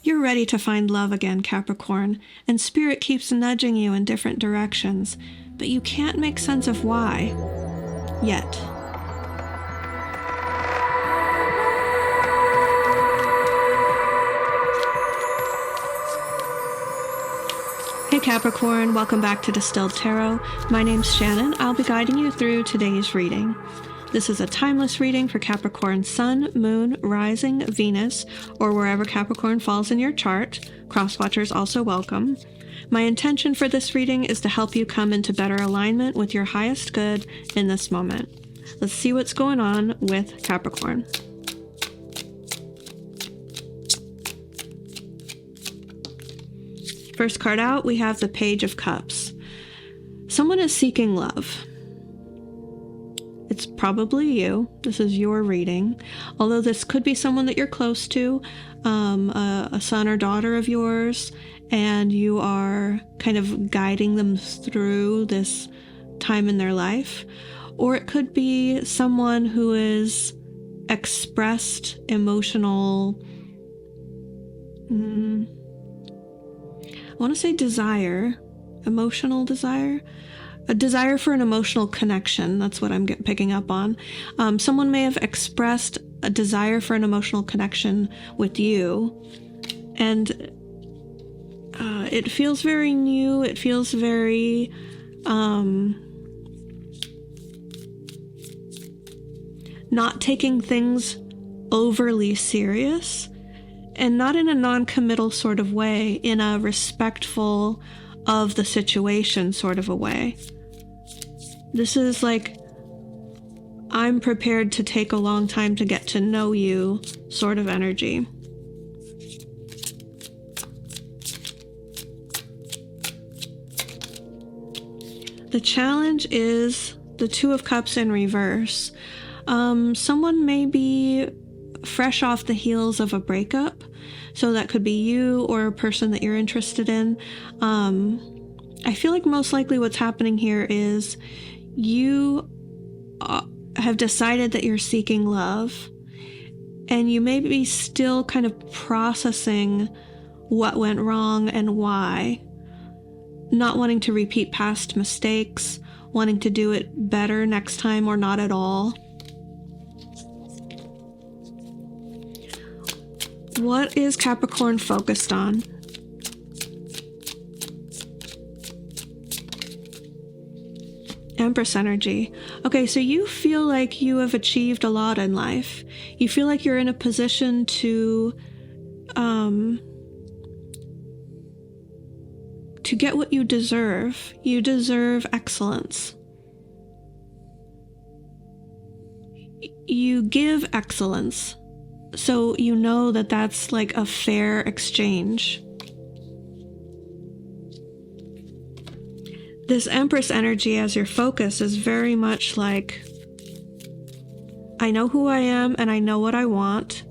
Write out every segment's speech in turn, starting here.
You're ready to find love again, Capricorn, and Spirit keeps nudging you in different directions, but you can't make sense of why. Yet. Hey Capricorn, welcome back to Distilled Tarot. My name's Shannon. I'll be guiding you through today's reading. This is a timeless reading for Capricorn Sun, Moon, Rising, Venus, or wherever Capricorn falls in your chart. Crosswatchers also welcome. My intention for this reading is to help you come into better alignment with your highest good in this moment. Let's see what's going on with Capricorn. First card out, we have the Page of Cups. Someone is seeking love. It's probably you. This is your reading. Although this could be someone that you're close to, a son or daughter of yours, and you are kind of guiding them through this time in their life. Or it could be someone who is expressed emotional, I want to say desire, emotional desire, a desire for an emotional connection. That's what I'm picking up on. Someone may have expressed a desire for an emotional connection with you, and it feels very new. It feels very not taking things overly serious. And not in a non-committal sort of way, in a respectful of the situation sort of a way. This is like, I'm prepared to take a long time to get to know you sort of energy. The challenge is the Two of Cups in reverse. Someone may be fresh off the heels of a breakup, so that could be you or a person that you're interested in. I feel like most likely what's happening here is you have decided that you're seeking love, and you may be still kind of processing what went wrong and why, not wanting to repeat past mistakes, wanting to do it better next time or not at all. What is Capricorn focused on? Empress energy. Okay, so you feel like you have achieved a lot in life. You feel like you're in a position to get what you deserve. You deserve excellence. You give excellence. So you know that that's like a fair exchange. This Empress energy as your focus is very much like, I know who I am and I know what I want,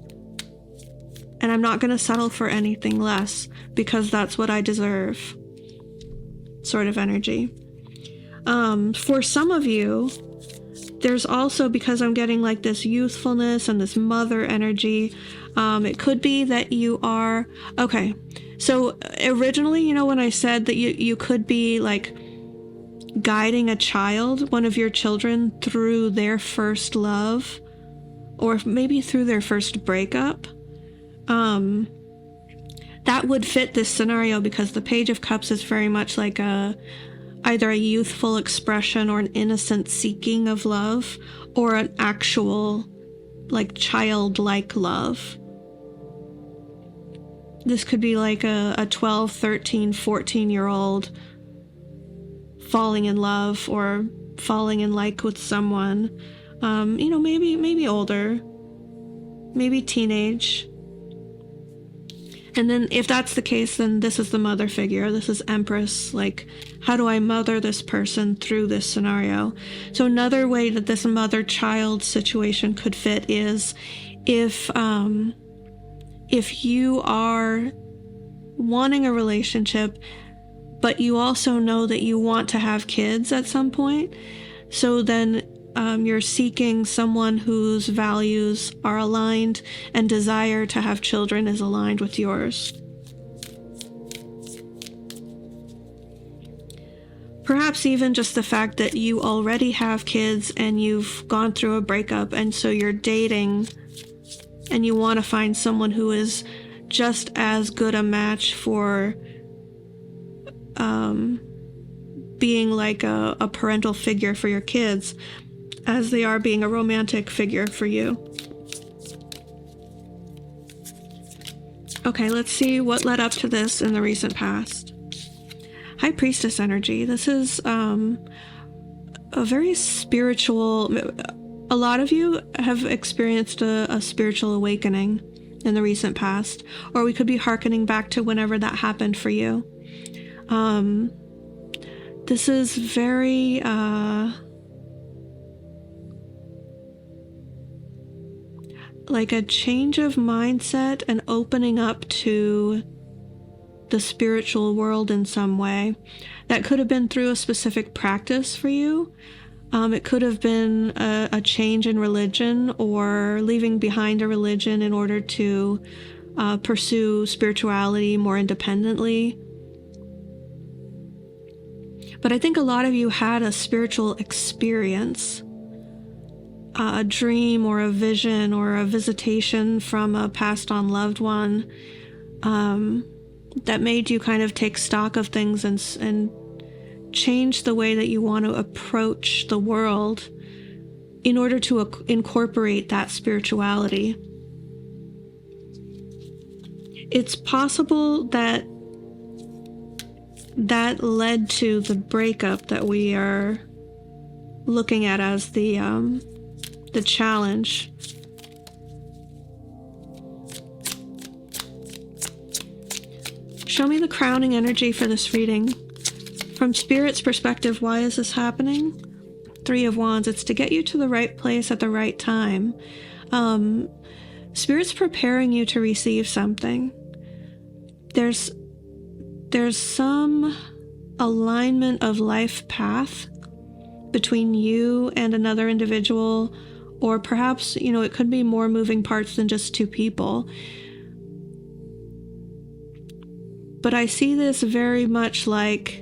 and I'm not going to settle for anything less because that's what I deserve sort of energy. For some of you, there's also, because I'm getting like this youthfulness and this mother energy, it could be that you are, okay, so originally, you know, when I said that you could be like guiding a child, one of your children, through their first love, or maybe through their first breakup, that would fit this scenario, because the Page of Cups is very much like either a youthful expression or an innocent seeking of love, or an actual like childlike love. This could be like a 12, 13, 14-year-old falling in love or falling in like with someone, you know, maybe older, maybe teenage. And then if that's the case, then this is the mother figure. This is Empress. Like, how do I mother this person through this scenario? So another way that this mother-child situation could fit is if you are wanting a relationship, but you also know that you want to have kids at some point. So then you're seeking someone whose values are aligned and desire to have children is aligned with yours. Perhaps even just the fact that you already have kids and you've gone through a breakup, and so you're dating and you want to find someone who is just as good a match for being like a parental figure for your kids as they are being a romantic figure for you. Okay, let's see what led up to this in the recent past. High Priestess energy. This is a very spiritual... A lot of you have experienced a spiritual awakening in the recent past, or we could be hearkening back to whenever that happened for you. This is very... like a change of mindset and opening up to the spiritual world in some way. That could have been through a specific practice for you. It could have been a change in religion, or leaving behind a religion in order to pursue spirituality more independently. But I think a lot of you had a spiritual experience, a dream or a vision or a visitation from a passed on loved one, that made you kind of take stock of things and change the way that you want to approach the world in order to incorporate that spirituality. It's possible that that led to the breakup that we are looking at as the challenge. Show me the crowning energy for this reading. From Spirit's perspective, why is this happening? 3 of Wands. It's to get you to the right place at the right time. Spirit's preparing you to receive something. There's some alignment of life path between you and another individual, or perhaps, it could be more moving parts than just 2 people. But I see this very much like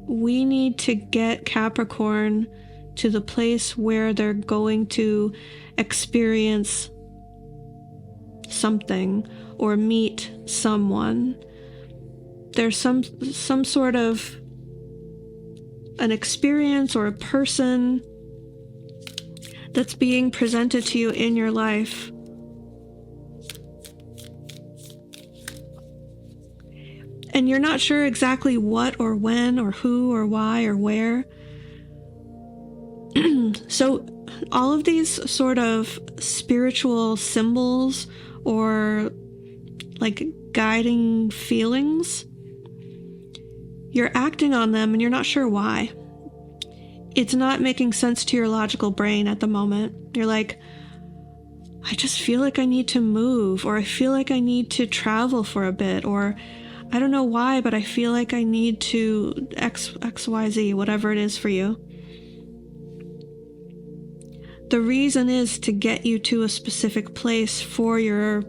we need to get Capricorn to the place where they're going to experience something or meet someone. There's some sort of an experience or a person that's being presented to you in your life. And you're not sure exactly what or when or who or why or where. So all of these sort of spiritual symbols or like guiding feelings, you're acting on them and you're not sure why. It's not making sense to your logical brain at the moment. You're like, I just feel like I need to move, or I feel like I need to travel for a bit, or I don't know why, but I feel like I need to XYZ, whatever it is for you. The reason is to get you to a specific place for your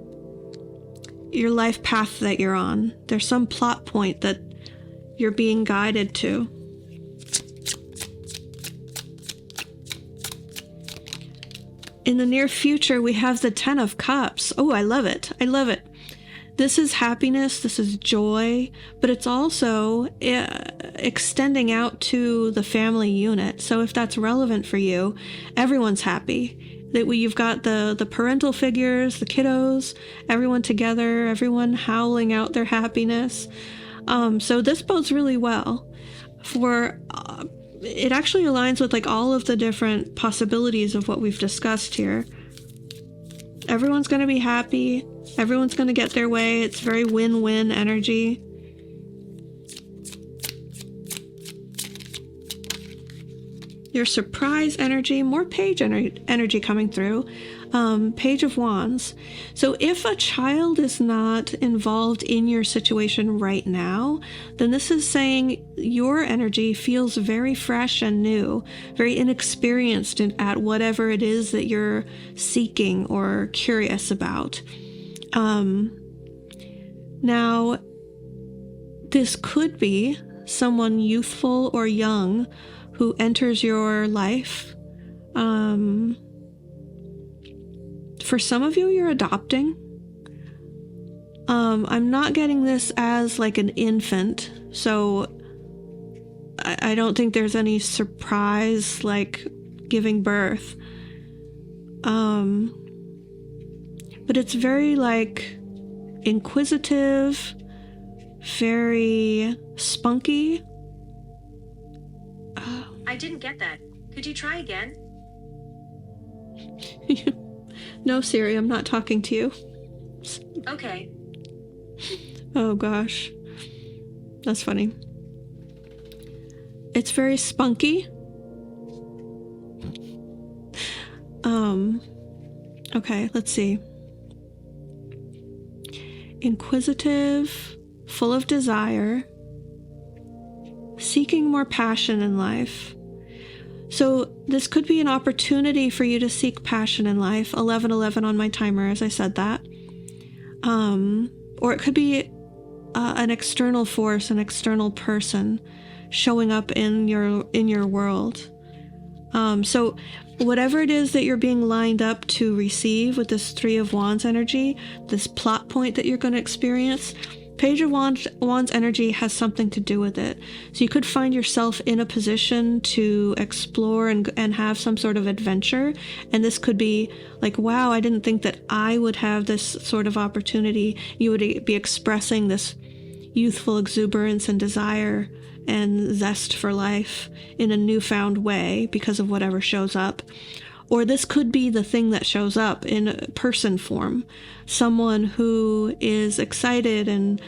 life path that you're on. There's some plot point that you're being guided to. In the near future, we have the 10 of Cups. Oh, I love it. I love it. This is happiness, this is joy, but it's also extending out to the family unit. So if that's relevant for you, everyone's happy. That you've got the parental figures, the kiddos, everyone together, everyone howling out their happiness. So this bodes really well for... it actually aligns with like all of the different possibilities of what we've discussed here. Everyone's going to be happy. Everyone's going to get their way. It's very win-win energy. Your surprise energy, more page energy coming through. Page of Wands. So if a child is not involved in your situation right now, then this is saying your energy feels very fresh and new, very inexperienced at whatever it is that you're seeking or curious about. Now, this could be someone youthful or young who enters your life. For some of you, you're adopting. I'm not getting this as like an infant, so I don't think there's any surprise like giving birth. But it's very like inquisitive, very spunky. I didn't get that. Could you try again? No, Siri, I'm not talking to you. Okay. Oh gosh. That's funny. It's very spunky. Okay, let's see. Inquisitive, full of desire, seeking more passion in life. So this could be an opportunity for you to seek passion in life. 11:11 on my timer, as I said that. Or it could be an external force, an external person showing up in your world. So whatever it is that you're being lined up to receive with this Three of Wands energy, this plot point that you're going to experience, Page of Wands energy has something to do with it. So you could find yourself in a position to explore and have some sort of adventure. And this could be like, wow, I didn't think that I would have this sort of opportunity. You would be expressing this youthful exuberance and desire and zest for life in a newfound way because of whatever shows up. Or this could be the thing that shows up in person form. Someone who is excited and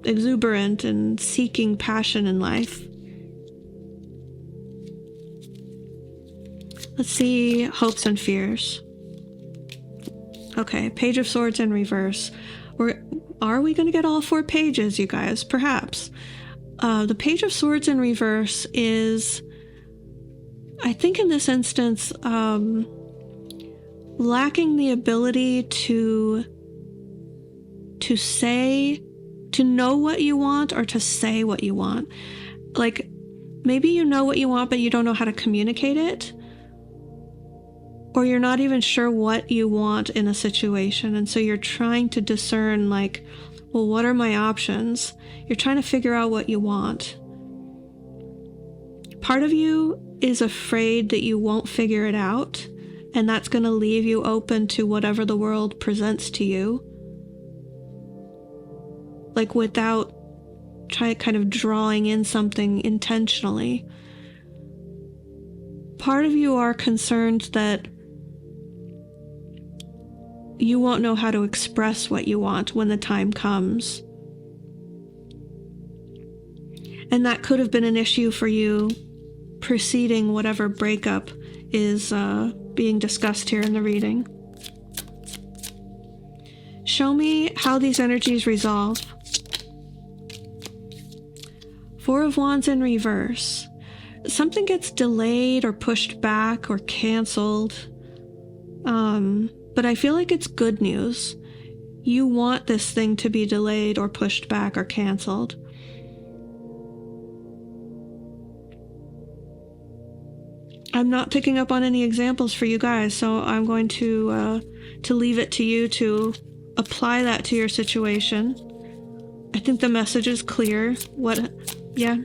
exuberant and seeking passion in life. Let's see hopes and fears. Okay, Page of Swords in reverse. Are we going to get all 4 pages, you guys? Perhaps. The Page of Swords in reverse is, I think in this instance, lacking the ability to know what you want or to say what you want. Like, maybe you know what you want, but you don't know how to communicate it. Or you're not even sure what you want in a situation. And so you're trying to discern, like, well, what are my options? You're trying to figure out what you want. Part of you is afraid that you won't figure it out, and that's going to leave you open to whatever the world presents to you. Like, without kind of drawing in something intentionally. Part of you are concerned that you won't know how to express what you want when the time comes. And that could have been an issue for you preceding whatever breakup is being discussed here in the reading. Show me how these energies resolve. 4 of Wands in reverse. Something gets delayed or pushed back or canceled. But I feel like it's good news. You want this thing to be delayed or pushed back or canceled. I'm not picking up on any examples for you guys, so I'm going to leave it to you to apply that to your situation. I think the message is clear. Yeah.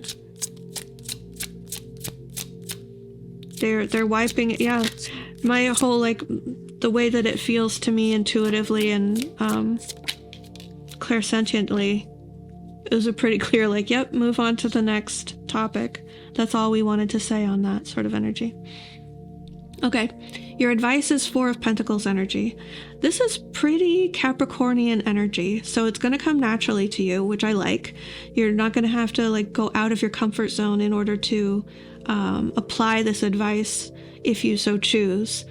They're wiping it. Yeah. My whole, like, the way that it feels to me intuitively and clairsentiently is a pretty clear, like, yep, move on to the next topic. That's all we wanted to say on that sort of energy. Okay, your advice is 4 of Pentacles energy. This is pretty Capricornian energy, so it's going to come naturally to you, which I like. You're not going to have to, like, go out of your comfort zone in order to apply this advice if you so choose.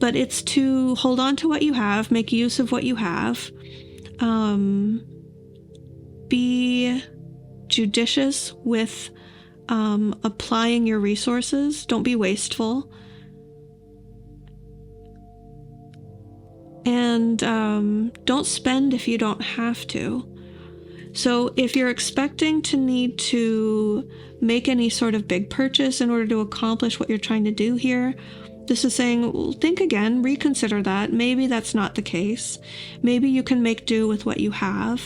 but it's to hold on to what you have, make use of what you have, be judicious with applying your resources. Don't be wasteful. And don't spend if you don't have to. So if you're expecting to need to make any sort of big purchase in order to accomplish what you're trying to do here, this is saying, well, think again, reconsider that. Maybe that's not the case. Maybe you can make do with what you have.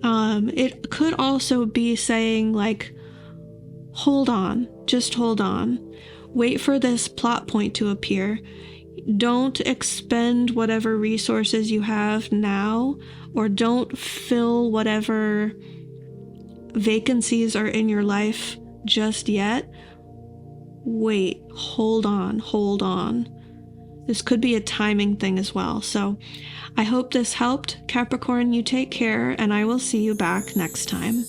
It could also be saying, like, hold on, just hold on. Wait for this plot point to appear. Don't expend whatever resources you have now, or don't fill whatever vacancies are in your life just yet. Wait, hold on, hold on. This could be a timing thing as well. So I hope this helped. Capricorn, you take care, and I will see you back next time.